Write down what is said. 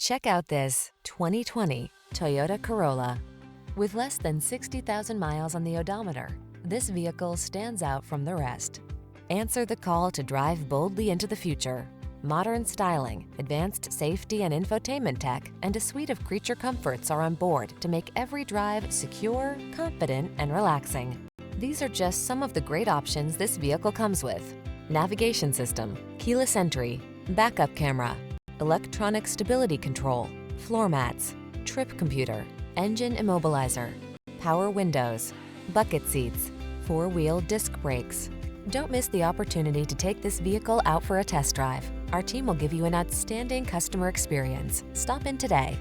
Check out this 2020 Toyota Corolla. With less than 60,000 miles on the odometer, this vehicle stands out from the rest. Answer the call to drive boldly into the future. Modern styling, advanced safety and infotainment tech, and a suite of creature comforts are on board to make every drive secure, confident, and relaxing. These are just some of the great options this vehicle comes with: navigation system, keyless entry, backup camera, electronic stability control, floor mats, trip computer, engine immobilizer, power windows, bucket seats, four-wheel disc brakes. Don't miss the opportunity to take this vehicle out for a test drive. Our team will give you an outstanding customer experience. Stop in today.